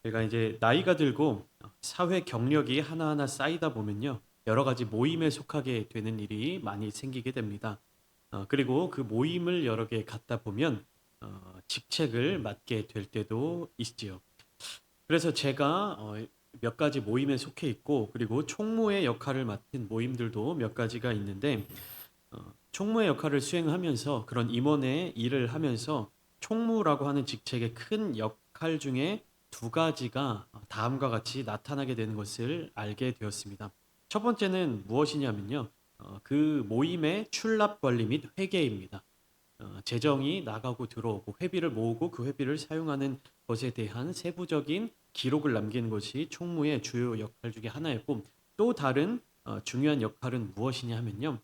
제가 이제 나이가 들고 사회 경력이 하나하나 쌓이다 보면요. 여러 가지 모임에 속하게 되는 일이 많이 생기게 됩니다. 그리고 그 모임을 여러 개 갖다 보면 직책을 맡게 될 때도 있지요. 그래서 제가 몇 가지 모임에 속해 있고 그리고 총무의 역할을 맡은 모임들도 몇 가지가 있는데 총무의 역할을 수행하면서 그런 임원의 일을 하면서 총무라고 하는 직책의 큰 역할 중에 두 가지가 다음과 같이 나타나게 되는 것을 알게 되었습니다. 첫 번째는 무엇이냐면요. 그 모임의 출납 관리 및 회계입니다. 재정이 나가고 들어오고 회비를 모으고 그 회비를 사용하는 것에 대한 세부적인 기록을 남기는 것이 총무의 주요 역할 중에 하나였고 또 다른 중요한 역할은 무엇이냐 하면요.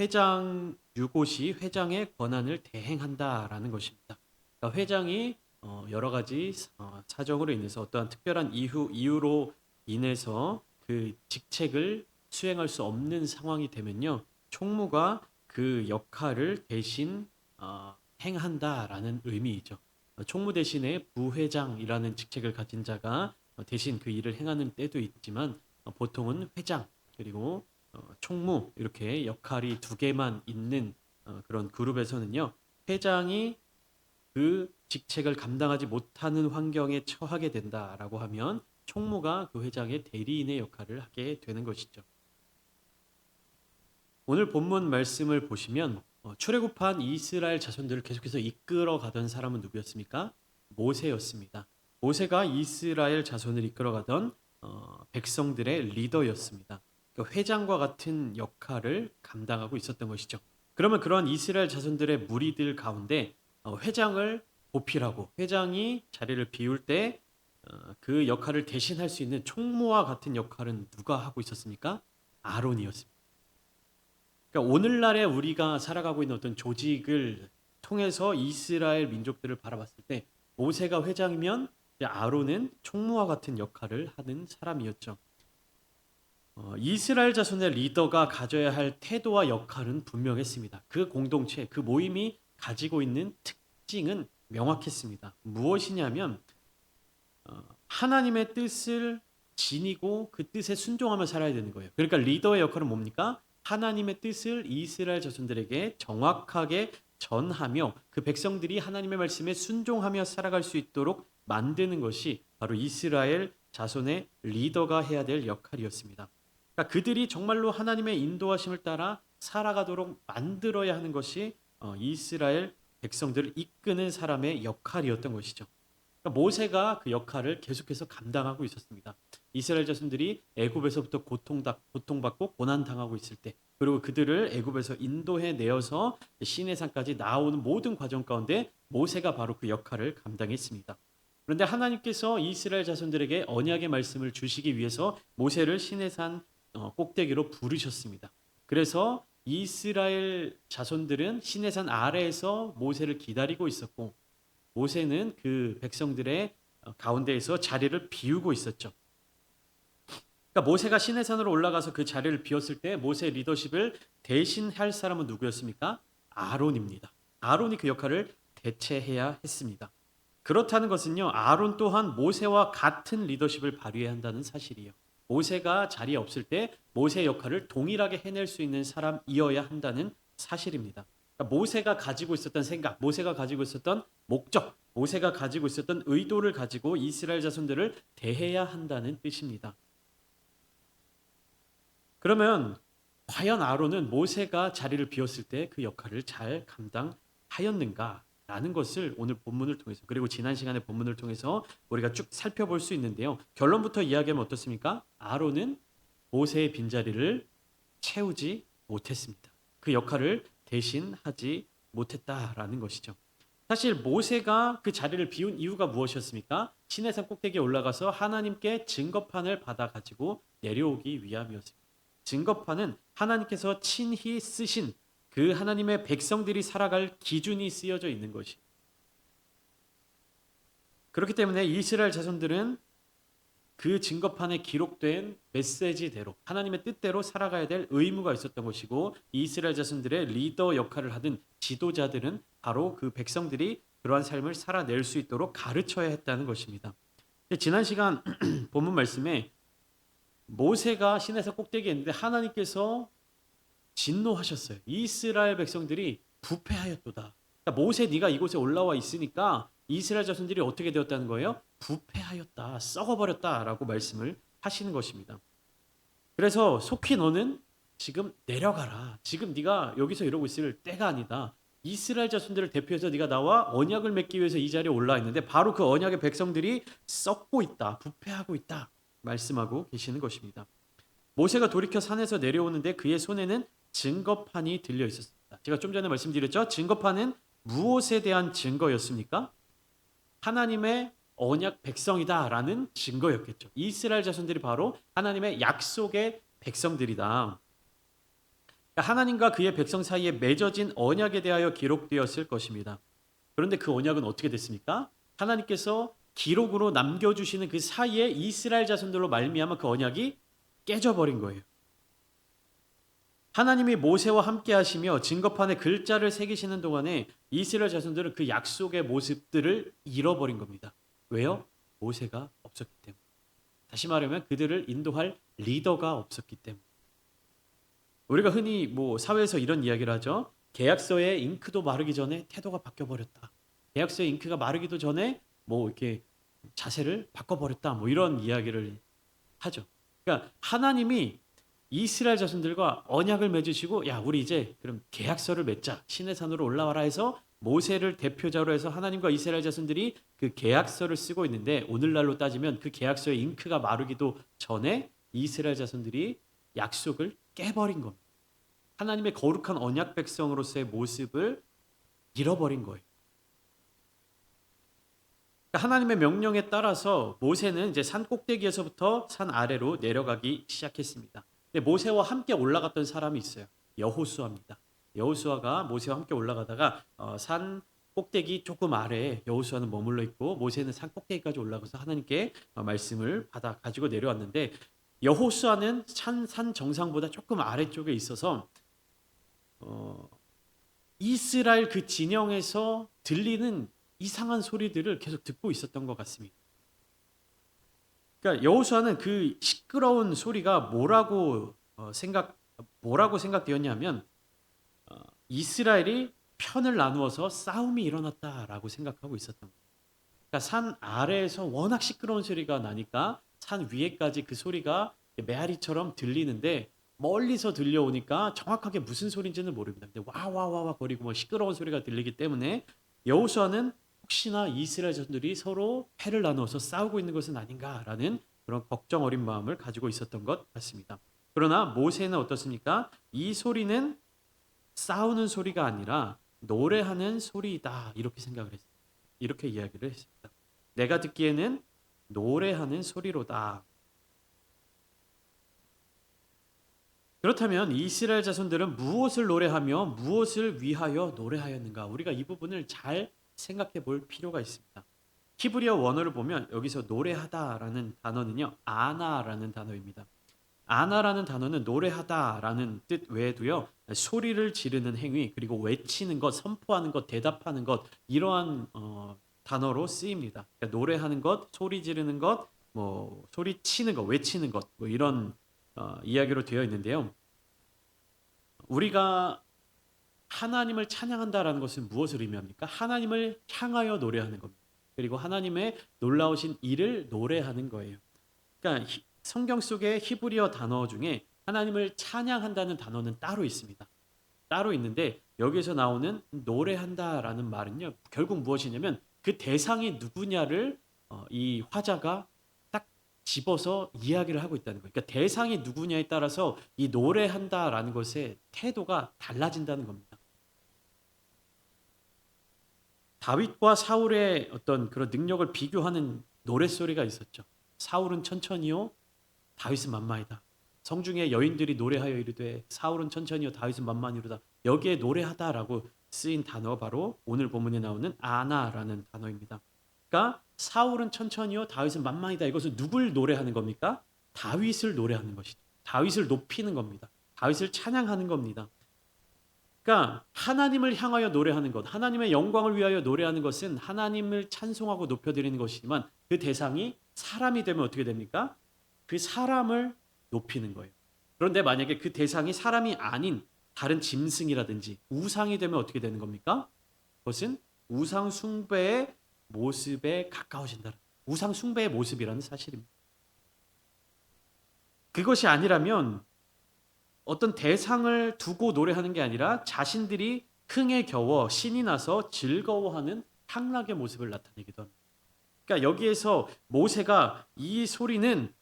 회장 유고시 회장의 권한을 대행한다라는 것입니다. 그러니까 회장이 여러 가지 사정으로 인해서 어떠한 특별한 이유로 인해서 그 직책을 수행할 수 없는 상황이 되면요. 총무가 그 역할을 대신 행한다라는 의미이죠. 총무 대신에 부회장이라는 직책을 가진 자가 대신 그 일을 행하는 때도 있지만 보통은 회장 그리고 총무 이렇게 역할이 두 개만 있는 그런 그룹에서는요. 회장이 그 직책을 감당하지 못하는 환경에 처하게 된다라고 하면 총무가 그 회장의 대리인의 역할을 하게 되는 것이죠. 오늘 본문 말씀을 보시면 출애굽한 이스라엘 자손들을 계속해서 이끌어 가던 사람은 누구였습니까? 모세였습니다. 모세가 이스라엘 자손을 이끌어가던 백성들의 리더였습니다. 그러니까 회장과 같은 역할을 감당하고 있었던 것이죠. 그러면 그러한 이스라엘 자손들의 무리들 가운데 회장을 보필하고 회장이 자리를 비울 때 그 역할을 대신할 수 있는 총무와 같은 역할은 누가 하고 있었습니까? 아론이었습니다. 그러니까 오늘날에 우리가 살아가고 있는 어떤 조직을 통해서 이스라엘 민족들을 바라봤을 때 모세가 회장이면 아론은 총무와 같은 역할을 하는 사람이었죠. 이스라엘 자손의 리더가 가져야 할 태도와 역할은 분명했습니다. 그 공동체, 그 모임이 가지고 있는 특징은 명확했습니다. 무엇이냐면 하나님의 뜻을 지니고 그 뜻에 순종하며 살아야 되는 거예요. 그러니까 리더의 역할은 뭡니까? 하나님의 뜻을 이스라엘 자손들에게 정확하게 전하며 그 백성들이 하나님의 말씀에 순종하며 살아갈 수 있도록 만드는 것이 바로 이스라엘 자손의 리더가 해야 될 역할이었습니다. 그러니까 그들이 정말로 하나님의 인도하심을 따라 살아가도록 만들어야 하는 것이 이스라엘 백성들을 이끄는 사람의 역할이었던 것이죠. 그러니까 모세가 그 역할을 계속해서 감당하고 있었습니다. 이스라엘 자손들이 애굽에서부터 고통받고 고난 당하고 있을 때, 그리고 그들을 애굽에서 인도해 내어서 시내산까지 나아오는 모든 과정 가운데 모세가 바로 그 역할을 감당했습니다. 그런데 하나님께서 이스라엘 자손들에게 언약의 말씀을 주시기 위해서 모세를 시내산 꼭대기로 부르셨습니다. 그래서 이스라엘 자손들은 시내산 아래에서 모세를 기다리고 있었고 모세는 그 백성들의 가운데에서 자리를 비우고 있었죠. 그러니까 모세가 시내산으로 올라가서 그 자리를 비웠을 때 모세의 리더십을 대신할 사람은 누구였습니까? 아론입니다. 아론이 그 역할을 대체해야 했습니다. 그렇다는 것은요. 아론 또한 모세와 같은 리더십을 발휘해야 한다는 사실이에요. 모세가 자리에 없을 때 모세의 역할을 동일하게 해낼 수 있는 사람이어야 한다는 사실입니다. 그러니까 모세가 가지고 있었던 생각, 모세가 가지고 있었던 목적, 모세가 가지고 있었던 의도를 가지고 이스라엘 자손들을 대해야 한다는 뜻입니다. 그러면 과연 아론은 모세가 자리를 비웠을 때 그 역할을 잘 감당하였는가? 라는 것을 오늘 본문을 통해서 그리고 지난 시간의 본문을 통해서 우리가 쭉 살펴볼 수 있는데요. 결론부터 이야기하면 어떻습니까? 아론은 모세의 빈자리를 채우지 못했습니다. 그 역할을 대신하지 못했다라는 것이죠. 사실 모세가 그 자리를 비운 이유가 무엇이었습니까? 시내산 꼭대기에 올라가서 하나님께 증거판을 받아 가지고 내려오기 위함이었습니다. 증거판은 하나님께서 친히 쓰신 그 하나님의 백성들이 살아갈 기준이 쓰여져 있는 것이. 그렇기 때문에 이스라엘 자손들은 그 증거판에 기록된 메시지대로 하나님의 뜻대로 살아가야 될 의무가 있었던 것이고 이스라엘 자손들의 리더 역할을 하던 지도자들은 바로 그 백성들이 그러한 삶을 살아낼 수 있도록 가르쳐야 했다는 것입니다. 지난 시간 본문 말씀에 모세가 시내산 꼭대기에 있는데 하나님께서 진노하셨어요. 이스라엘 백성들이 부패하였도다. 그러니까 모세 네가 이곳에 올라와 있으니까 이스라엘 자손들이 어떻게 되었다는 거예요? 부패하였다. 썩어버렸다라고 말씀을 하시는 것입니다. 그래서 속히 너는 지금 내려가라. 지금 네가 여기서 이러고 있을 때가 아니다. 이스라엘 자손들을 대표해서 네가 나와 언약을 맺기 위해서 이 자리에 올라 있는데 바로 그 언약의 백성들이 썩고 있다. 부패하고 있다. 말씀하고 계시는 것입니다. 모세가 돌이켜 산에서 내려오는데 그의 손에는 증거판이 들려 있었습니다. 제가 좀 전에 말씀드렸죠. 증거판은 무엇에 대한 증거였습니까? 하나님의 언약 백성이다라는 증거였겠죠. 이스라엘 자손들이 바로 하나님의 약속의 백성들이다. 그러니까 하나님과 그의 백성 사이에 맺어진 언약에 대하여 기록되었을 것입니다. 그런데 그 언약은 어떻게 됐습니까? 하나님께서 기록으로 남겨주시는 그 사이에 이스라엘 자손들로 말미암아 그 언약이 깨져버린 거예요. 하나님이 모세와 함께 하시며 증거판에 글자를 새기시는 동안에 이스라엘 자손들은 그 약속의 모습들을 잃어버린 겁니다. 왜요? 모세가 없었기 때문에. 다시 말하면 그들을 인도할 리더가 없었기 때문에. 우리가 흔히 사회에서 이런 이야기를 하죠. 계약서의 잉크도 마르기 전에 태도가 바뀌어버렸다. 계약서의 잉크가 마르기도 전에 이렇게 자세를 바꿔버렸다. 이런 이야기를 하죠. 그러니까 하나님이 이스라엘 자손들과 언약을 맺으시고 야 우리 이제 그럼 계약서를 맺자. 시내산으로 올라와라 해서 모세를 대표자로 해서 하나님과 이스라엘 자손들이 그 계약서를 쓰고 있는데 오늘날로 따지면 그 계약서의 잉크가 마르기도 전에 이스라엘 자손들이 약속을 깨버린 겁니다. 하나님의 거룩한 언약 백성으로서의 모습을 잃어버린 거예요. 하나님의 명령에 따라서 모세는 이제 산 꼭대기에서부터 산 아래로 내려가기 시작했습니다. 근데 모세와 함께 올라갔던 사람이 있어요. 여호수아입니다. 여호수아가 모세와 함께 올라가다가 산 꼭대기 조금 아래에 여호수아는 머물러 있고 모세는 산 꼭대기까지 올라가서 하나님께 말씀을 받아 가지고 내려왔는데 여호수아는 산 정상보다 조금 아래쪽에 있어서 이스라엘 그 진영에서 들리는 이상한 소리들을 계속 듣고 있었던 것 같습니다. 그러니까 여호수아는 그 시끄러운 소리가 뭐라고 생각되었냐면 이스라엘이 편을 나누어서 싸움이 일어났다라고 생각하고 있었던 거예요. 그러니까 산 아래에서 워낙 시끄러운 소리가 나니까 산 위에까지 그 소리가 메아리처럼 들리는데 멀리서 들려오니까 정확하게 무슨 소리인지는 모릅니다. 근데 와와와와 거리고 시끄러운 소리가 들리기 때문에 여호수아는 혹시나 이스라엘 자손들이 서로 패를 나누어서 싸우고 있는 것은 아닌가라는 그런 걱정 어린 마음을 가지고 있었던 것 같습니다. 그러나 모세는 어떻습니까? 이 소리는 싸우는 소리가 아니라 노래하는 소리이다 이렇게 생각을 했습니다. 이렇게 이야기를 했습니다. 내가 듣기에는 노래하는 소리로다. 그렇다면 이스라엘 자손들은 무엇을 노래하며 무엇을 위하여 노래하였는가? 우리가 이 부분을 잘 생각해 볼 필요가 있습니다. 히브리어 원어를 보면 여기서 노래하다라는 단어는요. 아나라는 단어입니다. 아나라는 단어는 노래하다라는 뜻 외에도요. 소리를 지르는 행위 그리고 외치는 것, 선포하는 것, 대답하는 것 이러한 단어로 쓰입니다. 그러니까 노래하는 것, 소리 지르는 것, 소리치는 것, 외치는 것 이런 이야기로 되어 있는데요. 우리가 하나님을 찬양한다라는 것은 무엇을 의미합니까? 하나님을 향하여 노래하는 겁니다. 그리고 하나님의 놀라우신 일을 노래하는 거예요. 그러니까 성경 속의 히브리어 단어 중에 하나님을 찬양한다는 단어는 따로 있습니다. 따로 있는데 여기서 나오는 노래한다라는 말은요. 결국 무엇이냐면 그 대상이 누구냐를 이 화자가 딱 집어서 이야기를 하고 있다는 거예요. 그러니까 대상이 누구냐에 따라서 이 노래한다라는 것의 태도가 달라진다는 겁니다. 다윗과 사울의 어떤 그런 능력을 비교하는 노랫소리가 있었죠. 사울은 천천히요, 다윗은 만만이다. 성중에 여인들이 노래하여 이르되 사울은 천천히요, 다윗은 만만이로다. 여기에 노래하다라고 쓰인 단어가 바로 오늘 본문에 나오는 아나라는 단어입니다. 그러니까 사울은 천천히요, 다윗은 만만이다. 이것은 누굴 노래하는 겁니까? 다윗을 노래하는 것이죠. 다윗을 높이는 겁니다. 다윗을 찬양하는 겁니다. 그러니까 하나님을 향하여 노래하는 것, 하나님의 영광을 위하여 노래하는 것은 하나님을 찬송하고 높여드리는 것이지만 그 대상이 사람이 되면 어떻게 됩니까? 그 사람을 높이는 거예요. 그런데 만약에 그 대상이 사람이 아닌 다른 짐승이라든지 우상이 되면 어떻게 되는 겁니까? 그것은 우상 숭배의 모습에 가까워진다. 우상 숭배의 모습이라는 사실입니다. 그것이 아니라면 어떤 대상을 두고 노래하는 게 아니라 자신들이 흥에 겨워 신이 나서 즐거워하는 향락의 모습을 나타내기도 합니다. 그러니까 여기에서 모세가 이 소리는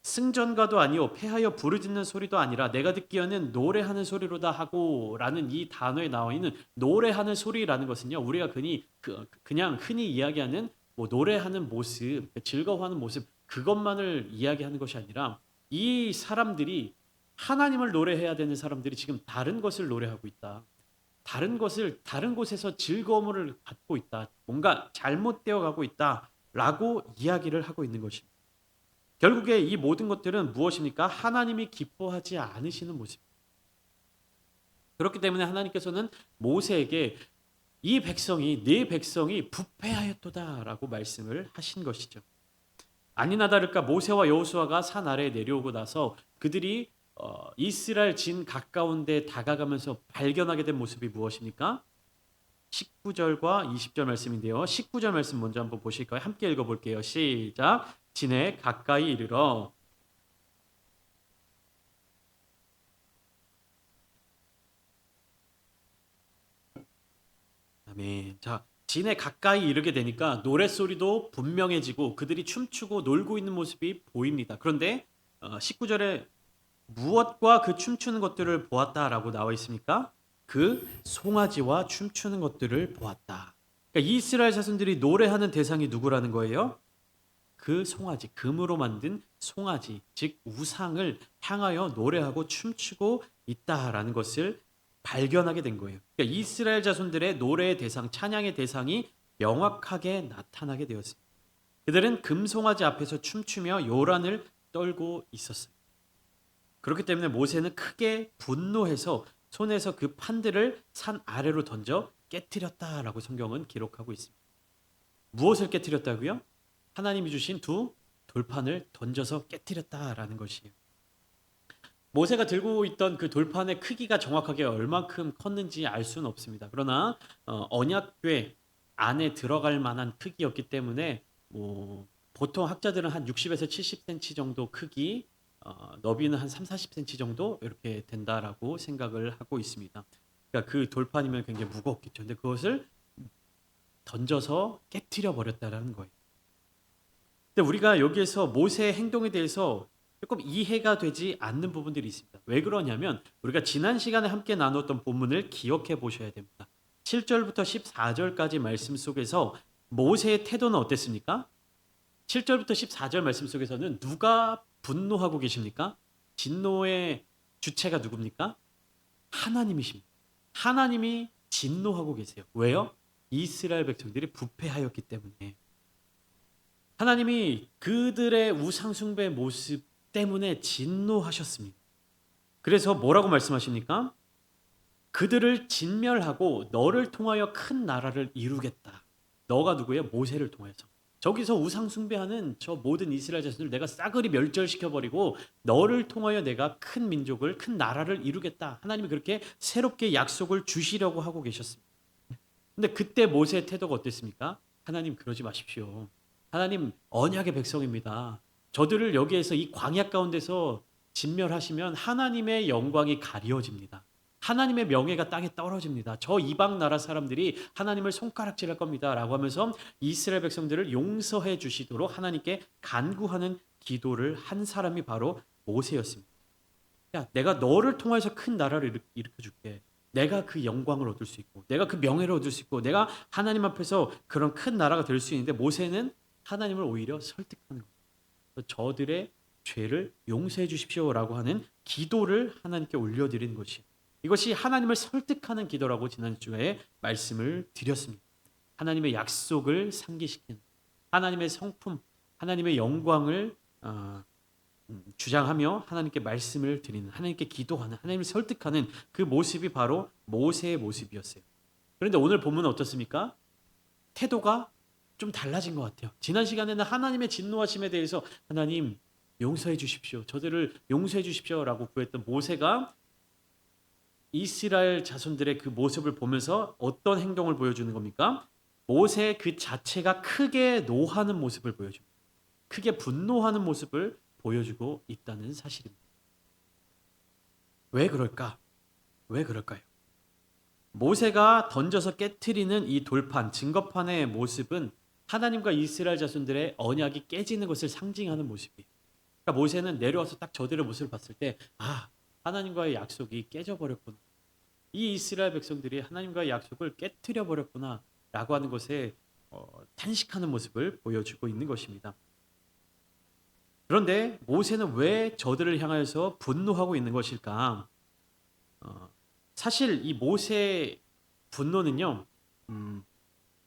승전가도 아니요 패하여 부르짖는 소리도 아니라 내가 듣기에는 노래하는 소리로다 하고라는 이 단어에 나와 있는 노래하는 소리라는 것은요 우리가 그냥 흔히 이야기하는 뭐 노래하는 모습, 즐거워하는 모습 그것만을 이야기하는 것이 아니라 이 사람들이 하나님을 노래해야 되는 사람들이 지금 다른 것을 노래하고 있다. 다른 곳에서 즐거움을 갖고 있다. 뭔가 잘못되어 가고 있다라고 이야기를 하고 있는 것입니다. 결국에 이 모든 것들은 무엇입니까? 하나님이 기뻐하지 않으시는 모습. 그렇기 때문에 하나님께서는 모세에게 네 백성이 부패하였도다라고 말씀을 하신 것이죠. 아니나 다를까 모세와 여호수아가 산 아래에 내려오고 나서 그들이 이스라엘 진 가까운 데 다가가면서 발견하게 된 모습이 무엇입니까? 19절과 20절 말씀인데요. 19절 말씀 먼저 한번 보실까요? 함께 읽어볼게요. 시작. 진에 가까이 이르러 아멘. 자, 진에 가까이 이르게 되니까 노랫소리도 분명해지고 그들이 춤추고 놀고 있는 모습이 보입니다. 그런데 19절에 무엇과 그 춤추는 것들을 보았다라고 나와 있습니까? 그 송아지와 춤추는 것들을 보았다. 그러니까 이스라엘 자손들이 노래하는 대상이 누구라는 거예요? 그 송아지, 금으로 만든 송아지, 즉 우상을 향하여 노래하고 춤추고 있다라는 것을 발견하게 된 거예요. 그러니까 이스라엘 자손들의 노래의 대상, 찬양의 대상이 명확하게 나타나게 되었습니다. 그들은 금송아지 앞에서 춤추며 요란을 떨고 있었어요. 그렇기 때문에 모세는 크게 분노해서 손에서 그 판들을 산 아래로 던져 깨뜨렸다라고 성경은 기록하고 있습니다. 무엇을 깨뜨렸다고요? 하나님이 주신 두 돌판을 던져서 깨뜨렸다라는 것이에요. 모세가 들고 있던 그 돌판의 크기가 정확하게 얼만큼 컸는지 알 수는 없습니다. 그러나 언약궤 안에 들어갈 만한 크기였기 때문에 보통 학자들은 한 60에서 70cm 정도 크기, 너비는 한 3, 40cm 정도 이렇게 된다라고 생각을 하고 있습니다. 그러니까 그 돌판이면 굉장히 무겁겠죠. 근데 그것을 던져서 깨뜨려 버렸다라는 거예요. 근데 우리가 여기에서 모세의 행동에 대해서 조금 이해가 되지 않는 부분들이 있습니다. 왜 그러냐면 우리가 지난 시간에 함께 나눴던 본문을 기억해 보셔야 됩니다. 7절부터 14절까지 말씀 속에서 모세의 태도는 어땠습니까? 7절부터 14절 말씀 속에서는 누가 분노하고 계십니까? 진노의 주체가 누굽니까? 하나님이십니다. 하나님이 진노하고 계세요. 왜요? 이스라엘 백성들이 부패하였기 때문에. 하나님이 그들의 우상숭배 모습 때문에 진노하셨습니다. 그래서 뭐라고 말씀하십니까? 그들을 진멸하고 너를 통하여 큰 나라를 이루겠다. 너가 누구예요? 모세를 통해서. 저기서 우상숭배하는 저 모든 이스라엘 자손들 내가 싸그리 멸절시켜버리고 너를 통하여 내가 큰 민족을, 큰 나라를 이루겠다. 하나님이 그렇게 새롭게 약속을 주시려고 하고 계셨습니다. 근데 그때 모세의 태도가 어땠습니까? 하나님 그러지 마십시오. 하나님 언약의 백성입니다. 저들을 여기에서 이 광야 가운데서 진멸하시면 하나님의 영광이 가리워집니다. 하나님의 명예가 땅에 떨어집니다. 저 이방 나라 사람들이 하나님을 손가락질할 겁니다. 라고 하면서 이스라엘 백성들을 용서해 주시도록 하나님께 간구하는 기도를 한 사람이 바로 모세였습니다. 야, 내가 너를 통해서 큰 나라를 일으켜 줄게. 내가 그 영광을 얻을 수 있고 내가 그 명예를 얻을 수 있고 내가 하나님 앞에서 그런 큰 나라가 될 수 있는데 모세는 하나님을 오히려 설득하는 거예요. 저들의 죄를 용서해 주십시오라고 하는 기도를 하나님께 올려드리는 것이에요. 이것이 하나님을 설득하는 기도라고 지난주에 말씀을 드렸습니다. 하나님의 약속을 상기시키는 하나님의 성품, 하나님의 영광을 주장하며 하나님께 말씀을 드리는, 하나님께 기도하는, 하나님을 설득하는 그 모습이 바로 모세의 모습이었어요. 그런데 오늘 본문은 어떻습니까? 태도가 좀 달라진 것 같아요. 지난 시간에는 하나님의 진노하심에 대해서 하나님 용서해 주십시오. 저들을 용서해 주십시오라고 구했던 모세가 이스라엘 자손들의 그 모습을 보면서 어떤 행동을 보여주는 겁니까? 모세 그 자체가 크게 노하는 모습을 보여줍니다. 크게 분노하는 모습을 보여주고 있다는 사실입니다. 왜 그럴까? 왜 그럴까요? 모세가 던져서 깨트리는 이 돌판, 증거판의 모습은 하나님과 이스라엘 자손들의 언약이 깨지는 것을 상징하는 모습이에요. 그러니까 모세는 내려와서 딱 저들의 모습을 봤을 때, 아, 하나님과의 약속이 깨져버렸구나. 이 이스라엘 백성들이 하나님과의 약속을 깨트려 버렸구나라고 하는 것에 탄식하는 모습을 보여주고 있는 것입니다. 그런데 모세는 왜 저들을 향하여서 분노하고 있는 것일까? 사실 이 모세의 분노는요,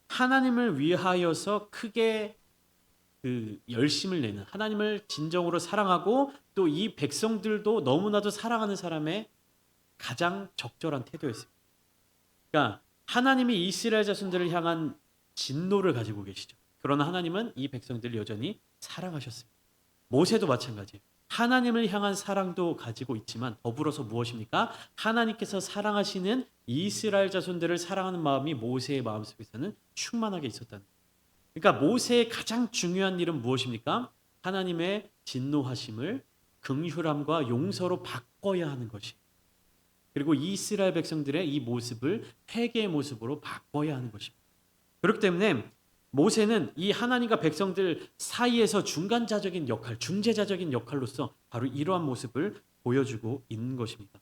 하나님을 위하여서 크게 그 열심을 내는, 하나님을 진정으로 사랑하고 또 이 백성들도 너무나도 사랑하는 사람의 가장 적절한 태도였습니다. 그러니까 하나님이 이스라엘 자손들을 향한 진노를 가지고 계시죠. 그러나 하나님은 이 백성들을 여전히 사랑하셨습니다. 모세도 마찬가지예요. 하나님을 향한 사랑도 가지고 있지만 더불어서 무엇입니까? 하나님께서 사랑하시는 이스라엘 자손들을 사랑하는 마음이 모세의 마음속에서는 충만하게 있었다는 거예요. 그러니까 모세의 가장 중요한 일은 무엇입니까? 하나님의 진노하심을 긍휼함과 용서로 바꿔야 하는 것이. 그리고 이스라엘 백성들의 이 모습을 회개의 모습으로 바꿔야 하는 것입니다. 그렇기 때문에 모세는 이 하나님과 백성들 사이에서 중간자적인 역할, 중재자적인 역할로서 바로 이러한 모습을 보여주고 있는 것입니다.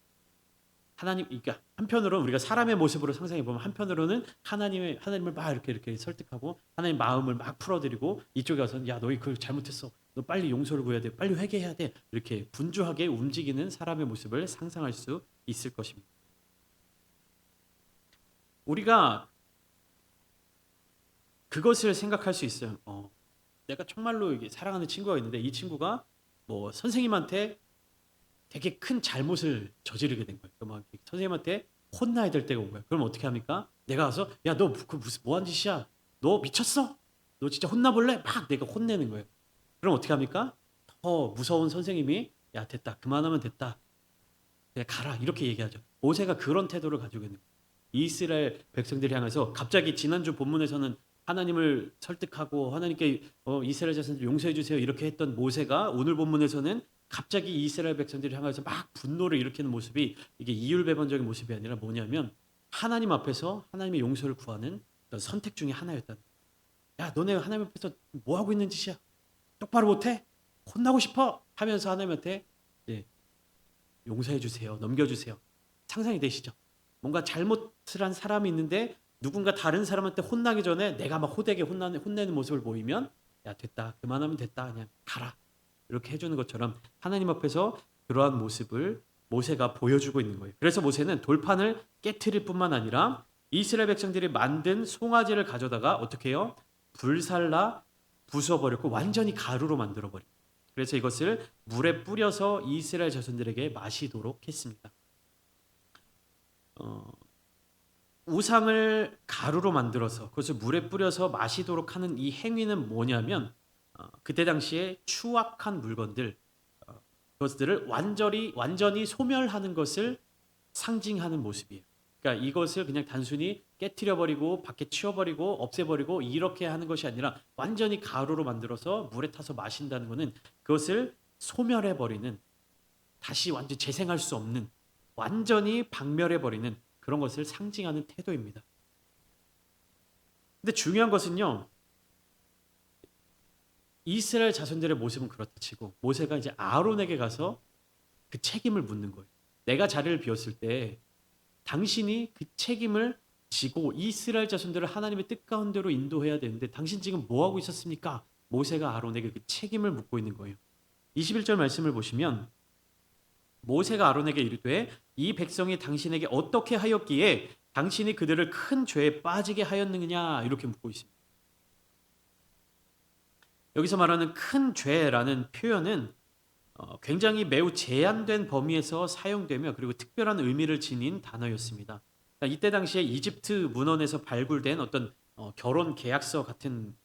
그러니까 한편으로는 우리가 사람의 모습으로 상상해 보면 한편으로는 하나님을 막 이렇게 설득하고 하나님 마음을 막 풀어드리고 이쪽에 와서는 야 너희 그걸 잘못했어, 너 빨리 용서를 구해야 돼, 빨리 회개해야 돼, 이렇게 분주하게 움직이는 사람의 모습을 상상할 수 있을 것입니다. 우리가 그것을 생각할 수 있어요. 내가 정말로 사랑하는 친구가 있는데 이 친구가 뭐 선생님한테 되게 큰 잘못을 저지르게 된 거예요. 막 선생님한테 혼나야 될 때가 온 거예요. 그럼 어떻게 합니까? 내가 가서 야 너 그 무슨 뭐한 짓이야? 너 미쳤어? 너 진짜 혼나볼래? 막 내가 혼내는 거예요. 그럼 어떻게 합니까? 더 무서운 선생님이 야 됐다, 그만하면 됐다, 그냥 가라, 이렇게 얘기하죠. 모세가 그런 태도를 가지고 있는 거예요. 이스라엘 백성들이 향해서 갑자기 지난주 본문에서는 하나님을 설득하고 하나님께 이스라엘 자손들 용서해 주세요 이렇게 했던 모세가 오늘 본문에서는 갑자기 이스라엘 백성들을 향해서 막 분노를 일으키는 모습이 이게 이율배반적인 모습이 아니라 뭐냐면 하나님 앞에서 하나님의 용서를 구하는 어떤 선택 중에 하나였다는 거예요. 야 너네 하나님 앞에서 뭐 하고 있는 짓이야? 똑바로 못해? 혼나고 싶어? 하면서 하나님한테 이제 용서해 주세요, 넘겨주세요. 상상이 되시죠? 뭔가 잘못을 한 사람이 있는데 누군가 다른 사람한테 혼나기 전에 내가 막 호되게 혼내는 모습을 보이면 야 됐다, 그만하면 됐다, 그냥 가라, 이렇게 해주는 것처럼 하나님 앞에서 그러한 모습을 모세가 보여주고 있는 거예요. 그래서 모세는 돌판을 깨트릴 뿐만 아니라 이스라엘 백성들이 만든 송아지를 가져다가 어떻게 해요? 불살라 부숴버렸고 완전히 가루로 만들어버려요. 그래서 이것을 물에 뿌려서 이스라엘 자손들에게 마시도록 했습니다. 우상을 가루로 만들어서 그것을 물에 뿌려서 마시도록 하는 이 행위는 뭐냐면 그때 당시에 추악한 물건들, 그것들을 완전히 소멸하는 것을 상징하는 모습이에요. 그러니까 이것을 그냥 단순히 깨트려버리고 밖에 치워버리고 없애버리고 이렇게 하는 것이 아니라 완전히 가루로 만들어서 물에 타서 마신다는 것은 그것을 소멸해버리는, 다시 완전히 재생할 수 없는, 완전히 박멸해버리는 그런 것을 상징하는 태도입니다. 근데 중요한 것은요, 이스라엘 자손들의 모습은 그렇다 치고 모세가 이제 아론에게 가서 그 책임을 묻는 거예요. 내가 자리를 비웠을 때 당신이 그 책임을 지고 이스라엘 자손들을 하나님의 뜻 가운데로 인도해야 되는데 당신 지금 뭐 하고 있었습니까? 모세가 아론에게 그 책임을 묻고 있는 거예요. 21절 말씀을 보시면 모세가 아론에게 이르되 이 백성이 당신에게 어떻게 하였기에 당신이 그들을 큰 죄에 빠지게 하였느냐, 이렇게 묻고 있습니다. 여기서 말하는 큰 죄라는 표현은 굉장히 매우 제한된 범위에서 사용되며 그리고 특별한 의미를 지닌 단어였습니다. 그러니까 이때 당시에 이집트 문헌에서 발굴된 어떤 결혼 계약서 같은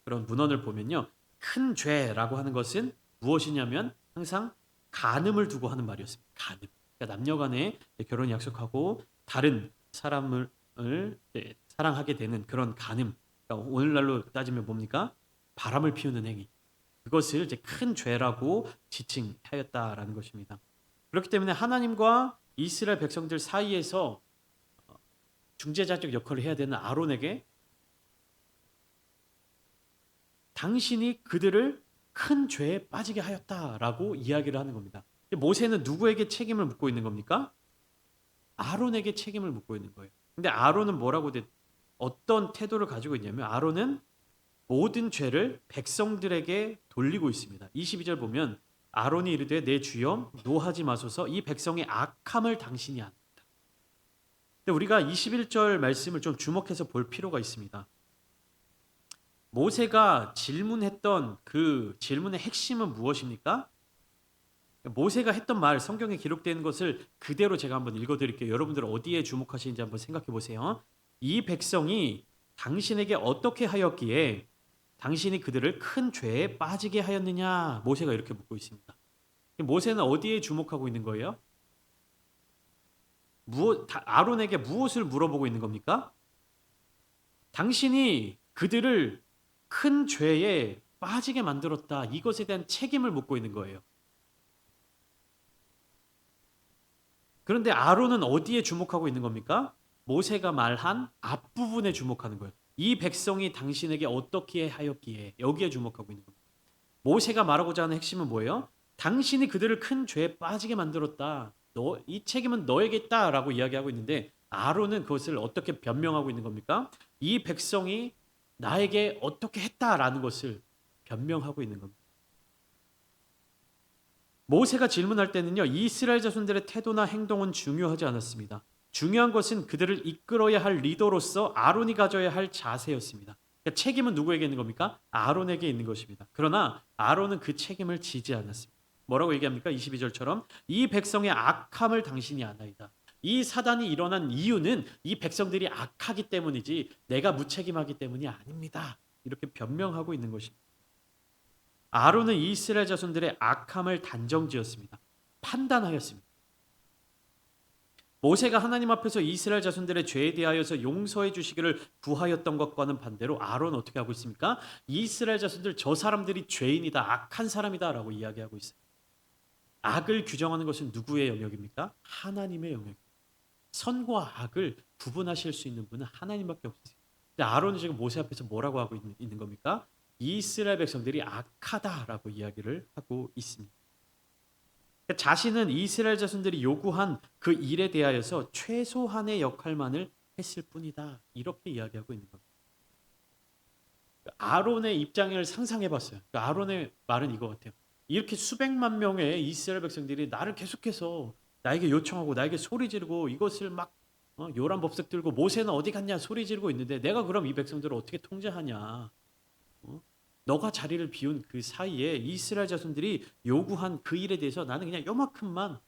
그런 문헌을 보면요. 큰 죄라고 하는 것은 무엇이냐면 항상 간음을 두고 하는 말이었습니다. 간음. 그러니까 남녀간에 결혼 약속하고 다른 사람을 사랑하게 되는 그런 간음. 그러니까 오늘날로 따지면 뭡니까? 바람을 피우는 행위. 그것을 이제 큰 죄라고 지칭하였다라는 것입니다. 그렇기 때문에 하나님과 이스라엘 백성들 사이에서 중재자적 역할을 해야 되는 아론에게 당신이 그들을 큰 죄에 빠지게 하였다라고 이야기를 하는 겁니다. 모세는 누구에게 책임을 묻고 있는 겁니까? 아론에게 책임을 묻고 있는 거예요. 근데 아론은 어떤 태도를 가지고 있냐면 아론은 모든 죄를 백성들에게 돌리고 있습니다. 22절 보면 아론이 이르되 내 주여 노하지 마소서 이 백성의 악함을 당신이 아나이다. 근데 우리가 21절 말씀을 좀 주목해서 볼 필요가 있습니다. 모세가 질문했던 그 질문의 핵심은 무엇입니까? 모세가 했던 말 성경에 기록되어 있는 것을 그대로 제가 한번 읽어드릴게요. 여러분들 어디에 주목하시는지 한번 생각해 보세요. 이 백성이 당신에게 어떻게 하였기에 당신이 그들을 큰 죄에 빠지게 하였느냐? 모세가 이렇게 묻고 있습니다. 모세는 어디에 주목하고 있는 거예요? 아론에게 무엇을 물어보고 있는 겁니까? 당신이 그들을 큰 죄에 빠지게 만들었다. 이것에 대한 책임을 묻고 있는 거예요. 그런데 아론은 어디에 주목하고 있는 겁니까? 모세가 말한 앞부분에 주목하는 거예요. 이 백성이 당신에게 어떻게 하였기에 여기에 주목하고 있는 겁니다. 모세가 말하고자 하는 핵심은 뭐예요? 당신이 그들을 큰 죄에 빠지게 만들었다. 이 책임은 너에게 있다라고 이야기하고 있는데 아론은 그것을 어떻게 변명하고 있는 겁니까? 이 백성이 나에게 어떻게 했다라는 것을 변명하고 있는 겁니다. 모세가 질문할 때는요. 이스라엘 자손들의 태도나 행동은 중요하지 않았습니다. 중요한 것은 그들을 이끌어야 할 리더로서 아론이 가져야 할 자세였습니다. 그러니까 책임은 누구에게 있는 겁니까? 아론에게 있는 것입니다. 그러나 아론은 그 책임을 지지 않았습니다. 뭐라고 얘기합니까? 22절처럼 이 백성의 악함을 당신이 아나이다. 이 사단이 일어난 이유는 이 백성들이 악하기 때문이지 내가 무책임하기 때문이 아닙니다. 이렇게 변명하고 있는 것입니다. 아론은 이스라엘 자손들의 악함을 단정지었습니다. 판단하였습니다. 모세가 하나님 앞에서 이스라엘 자손들의 죄에 대하여서 용서해 주시기를 구하였던 것과는 반대로 아론은 어떻게 하고 있습니까? 이스라엘 자손들 저 사람들이 죄인이다, 악한 사람이다라고 이야기하고 있어요. 악을 규정하는 것은 누구의 영역입니까? 하나님의 영역입니다. 선과 악을 구분하실 수 있는 분은 하나님밖에 없으세요. 근데 아론은 지금 모세 앞에서 뭐라고 하고 있는 겁니까? 이스라엘 백성들이 악하다라고 이야기를 하고 있습니다. 자신은 이스라엘 자손들이 요구한 그 일에 대하여서 최소한의 역할만을 했을 뿐이다. 이렇게 이야기하고 있는 겁니다. 아론의 입장을 상상해 봤어요. 아론의 말은 이거 같아요. 이렇게 수백만 명의 이스라엘 백성들이 나를 계속해서 나에게 요청하고 나에게 소리 지르고 이것을 막 요란법석 들고 모세는 어디 갔냐 소리 지르고 있는데 내가 그럼 이 백성들을 어떻게 통제하냐. 너가 자리를 비운 그 사이에 이스라엘 자손들이 요구한 그 일에 대해서 나는 그냥 요만큼만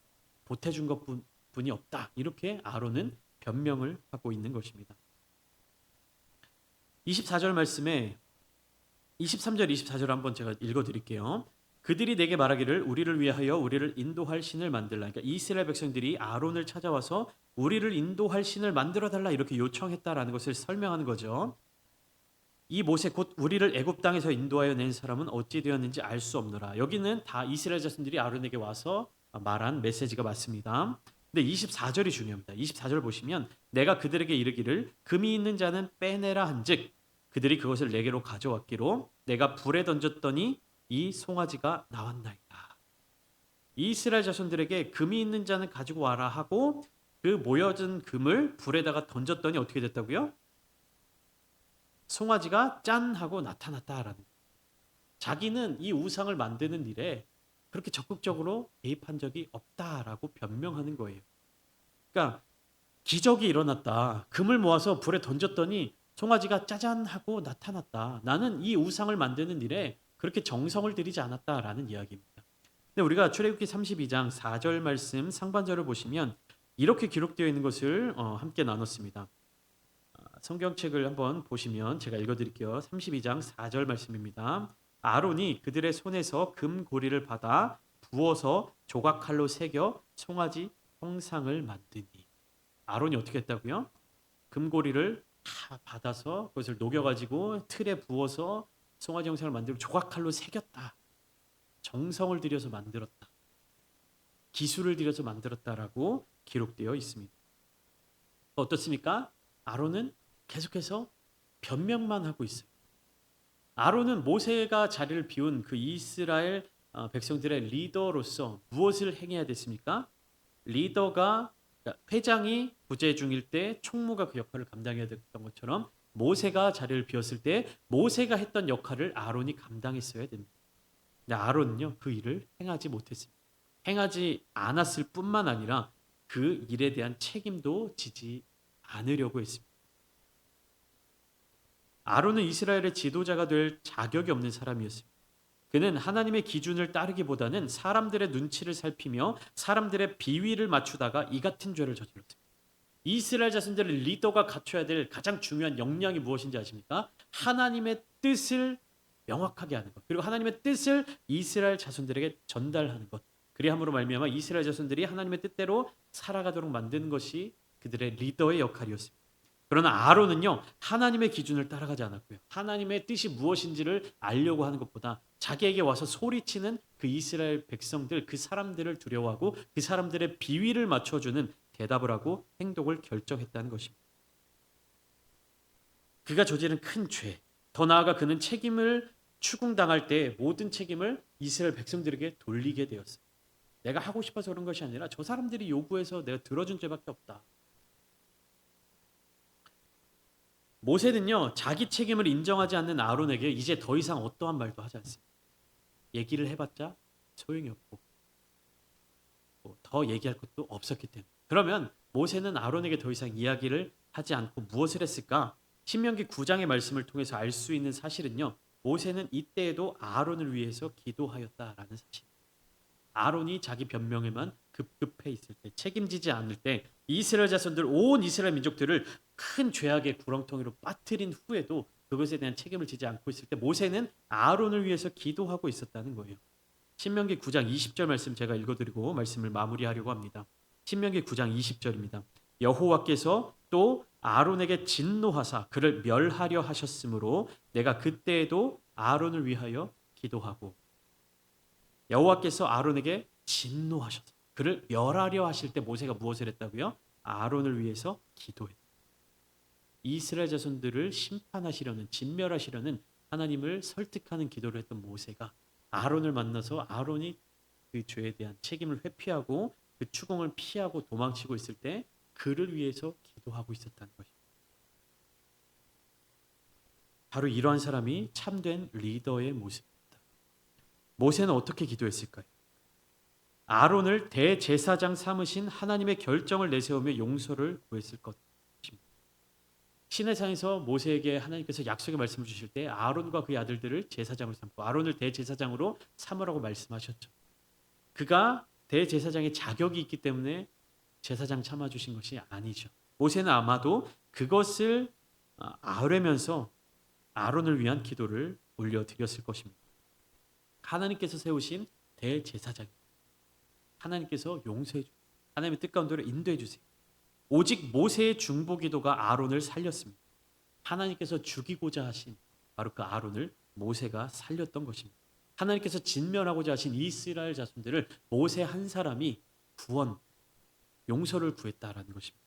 보태준 것뿐이 없다. 이렇게 아론은 변명을 하고 있는 것입니다. 24절 말씀에 23절 24절 한번 제가 읽어드릴게요. 그들이 내게 말하기를 우리를 위하여 우리를 인도할 신을 만들라. 그러니까 이스라엘 백성들이 아론을 찾아와서 우리를 인도할 신을 만들어달라 이렇게 요청했다라는 것을 설명하는 거죠. 이 모세 곧 우리를 애굽 땅에서 인도하여 낸 사람은 어찌 되었는지 알 수 없노라. 여기는 다 이스라엘 자손들이 아론에게 와서 말한 메시지가 맞습니다. 근데 24절이 중요합니다. 24절 보시면 내가 그들에게 이르기를 금이 있는 자는 빼내라 한즉 그들이 그것을 내게로 가져왔기로 내가 불에 던졌더니 이 송아지가 나왔나이다. 이스라엘 자손들에게 금이 있는 자는 가지고 와라 하고 그 모여진 금을 불에다가 던졌더니 어떻게 됐다고요? 송아지가 짠 하고 나타났다라는. 자기는 이 우상을 만드는 일에 그렇게 적극적으로 개입한 적이 없다라고 변명하는 거예요. 그러니까 기적이 일어났다. 금을 모아서 불에 던졌더니 송아지가 짜잔 하고 나타났다. 나는 이 우상을 만드는 일에 그렇게 정성을 들이지 않았다라는 이야기입니다. 근데 우리가 출애굽기 32장 4절 말씀 상반절을 보시면 이렇게 기록되어 있는 것을 함께 나눴습니다. 성경책을 한번 보시면 제가 읽어드릴게요. 32장 4절 말씀입니다. 아론이 그들의 손에서 금고리를 받아 부어서 조각칼로 새겨 송아지 형상을 만드니. 아론이 어떻게 했다고요? 금고리를 다 받아서 그것을 녹여가지고 틀에 부어서 송아지 형상을 만들고 조각칼로 새겼다. 정성을 들여서 만들었다. 기술을 들여서 만들었다라고 기록되어 있습니다. 어떻습니까? 아론은 계속해서 변명만 하고 있어요. 아론은 모세가 자리를 비운 그 이스라엘 백성들의 리더로서 무엇을 행해야 됐습니까? 리더가 그러니까 회장이 부재 중일 때 총무가 그 역할을 감당해야 됐던 것처럼 모세가 자리를 비웠을 때 모세가 했던 역할을 아론이 감당했어야 됩니다. 근데 아론은요 그 일을 행하지 못했습니다. 행하지 않았을 뿐만 아니라 그 일에 대한 책임도 지지 않으려고 했습니다. 아론은 이스라엘의 지도자가 될 자격이 없는 사람이었습니다. 그는 하나님의 기준을 따르기보다는 사람들의 눈치를 살피며 사람들의 비위를 맞추다가 이 같은 죄를 저질렀습니다. 이스라엘 자손들의 리더가 갖춰야 될 가장 중요한 역량이 무엇인지 아십니까? 하나님의 뜻을 명확하게 하는 것. 그리고 하나님의 뜻을 이스라엘 자손들에게 전달하는 것. 그리함으로 말미암아 이스라엘 자손들이 하나님의 뜻대로 살아가도록 만드는 것이 그들의 리더의 역할이었습니다. 그러나 아론은요 하나님의 기준을 따라가지 않았고요. 하나님의 뜻이 무엇인지를 알려고 하는 것보다 자기에게 와서 소리치는 그 이스라엘 백성들, 그 사람들을 두려워하고 그 사람들의 비위를 맞춰주는 대답을 하고 행동을 결정했다는 것입니다. 그가 저지른 큰 죄, 더 나아가 그는 책임을 추궁당할 때 모든 책임을 이스라엘 백성들에게 돌리게 되었어요. 내가 하고 싶어서 그런 것이 아니라 저 사람들이 요구해서 내가 들어준 죄밖에 없다. 모세는요 자기 책임을 인정하지 않는 아론에게 이제 더 이상 어떠한 말도 하지 않습니다. 얘기를 해봤자 소용이 없고 더 얘기할 것도 없었기 때문에. 그러면 모세는 아론에게 더 이상 이야기를 하지 않고 무엇을 했을까? 신명기 9장의 말씀을 통해서 알 수 있는 사실은요. 모세는 이때에도 아론을 위해서 기도하였다라는 사실. 아론이 자기 변명에만 급급해 있을 때, 책임지지 않을 때 이스라엘 자손들 온 이스라엘 민족들을 큰 죄악의 구렁텅이로 빠뜨린 후에도 그것에 대한 책임을 지지 않고 있을 때 모세는 아론을 위해서 기도하고 있었다는 거예요. 신명기 9장 20절 말씀 제가 읽어드리고 말씀을 마무리하려고 합니다. 신명기 9장 20절입니다. 여호와께서 또 아론에게 진노하사 그를 멸하려 하셨으므로 내가 그때에도 아론을 위하여 기도하고. 여호와께서 아론에게 진노하셔서 그를 멸하려 하실 때 모세가 무엇을 했다고요? 아론을 위해서 기도했다. 이스라엘 자손들을 심판하시려는, 진멸하시려는 하나님을 설득하는 기도를 했던 모세가 아론을 만나서 아론이 그 죄에 대한 책임을 회피하고 그 추궁을 피하고 도망치고 있을 때 그를 위해서 기도하고 있었다는 것입니다. 바로 이러한 사람이 참된 리더의 모습입니다. 모세는 어떻게 기도했을까요? 아론을 대제사장 삼으신 하나님의 결정을 내세우며 용서를 구했을 것입니다. 시내산에서 모세에게 하나님께서 약속의 말씀을 주실 때 아론과 그의 아들들을 제사장으로 삼고 아론을 대제사장으로 삼으라고 말씀하셨죠. 그가 대제사장의 자격이 있기 때문에 제사장 참아주신 것이 아니죠. 모세는 아마도 그것을 아뢰면서 아론을 위한 기도를 올려드렸을 것입니다. 하나님께서 세우신 대제사장, 하나님께서 용서해 주세요. 하나님의 뜻 가운데로 인도해 주세요. 오직 모세의 중보기도가 아론을 살렸습니다. 하나님께서 죽이고자 하신 바로 그 아론을 모세가 살렸던 것입니다. 하나님께서 진멸하고자 하신 이스라엘 자손들을 모세 한 사람이 구원, 용서를 구했다라는 것입니다.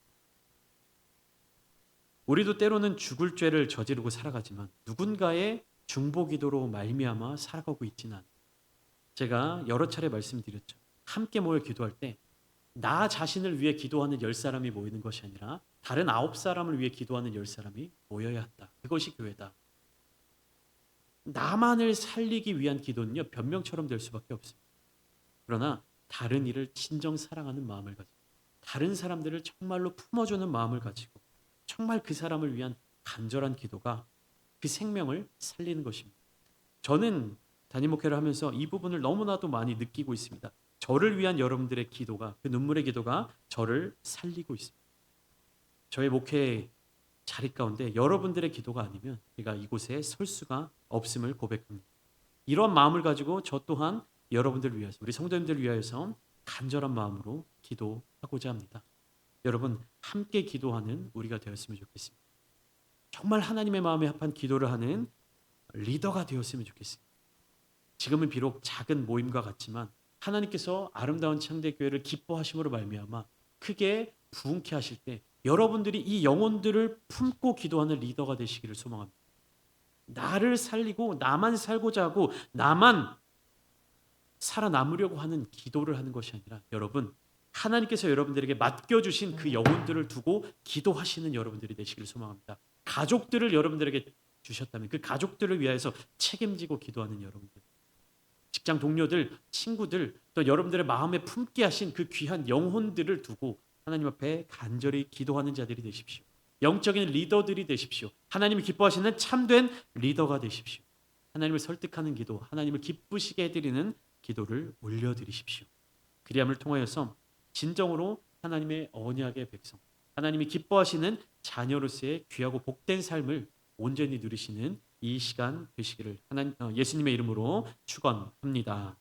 우리도 때로는 죽을 죄를 저지르고 살아가지만 누군가의 중보기도로 말미암아 살아가고 있지는 않아요. 제가 여러 차례 말씀드렸죠. 함께 모여 기도할 때 나 자신을 위해 기도하는 10사람이 모이는 것이 아니라 다른 9사람을 위해 기도하는 10사람이 모여야 한다. 그것이 교회다. 나만을 살리기 위한 기도는요 변명처럼 될 수밖에 없습니다. 그러나 다른 이를 진정 사랑하는 마음을 가지고 다른 사람들을 정말로 품어주는 마음을 가지고 정말 그 사람을 위한 간절한 기도가 그 생명을 살리는 것입니다. 저는 담임 목회를 하면서 이 부분을 너무나도 많이 느끼고 있습니다. 저를 위한 여러분들의 기도가, 그 눈물의 기도가 저를 살리고 있습니다. 저의 목회 자리 가운데 여러분들의 기도가 아니면 우리가 이곳에 설 수가 없음을 고백합니다. 이런 마음을 가지고 저 또한 여러분들을 위해서 우리 성도님들을 위하여서 간절한 마음으로 기도하고자 합니다. 여러분 함께 기도하는 우리가 되었으면 좋겠습니다. 정말 하나님의 마음에 합한 기도를 하는 리더가 되었으면 좋겠습니다. 지금은 비록 작은 모임과 같지만 하나님께서 아름다운 창대교회를 기뻐하심으로 말미암아 크게 부흥케 하실 때 여러분들이 이 영혼들을 품고 기도하는 리더가 되시기를 소망합니다. 나를 살리고 나만 살고자 하고 나만 살아남으려고 하는 기도를 하는 것이 아니라 여러분 하나님께서 여러분들에게 맡겨주신 그 영혼들을 두고 기도하시는 여러분들이 되시기를 소망합니다. 가족들을 여러분들에게 주셨다면 그 가족들을 위하여서 책임지고 기도하는 여러분들, 직장 동료들, 친구들, 또 여러분들의 마음에 품게 하신 그 귀한 영혼들을 두고 하나님 앞에 간절히 기도하는 자들이 되십시오. 영적인 리더들이 되십시오. 하나님이 기뻐하시는 참된 리더가 되십시오. 하나님을 설득하는 기도, 하나님을 기쁘시게 해드리는 기도를 올려드리십시오. 그리함을 통하여서 진정으로 하나님의 언약의 백성, 하나님이 기뻐하시는 자녀로서의 귀하고 복된 삶을 온전히 누리시는 이 시간 되시기를 예수님의 이름으로 축원합니다.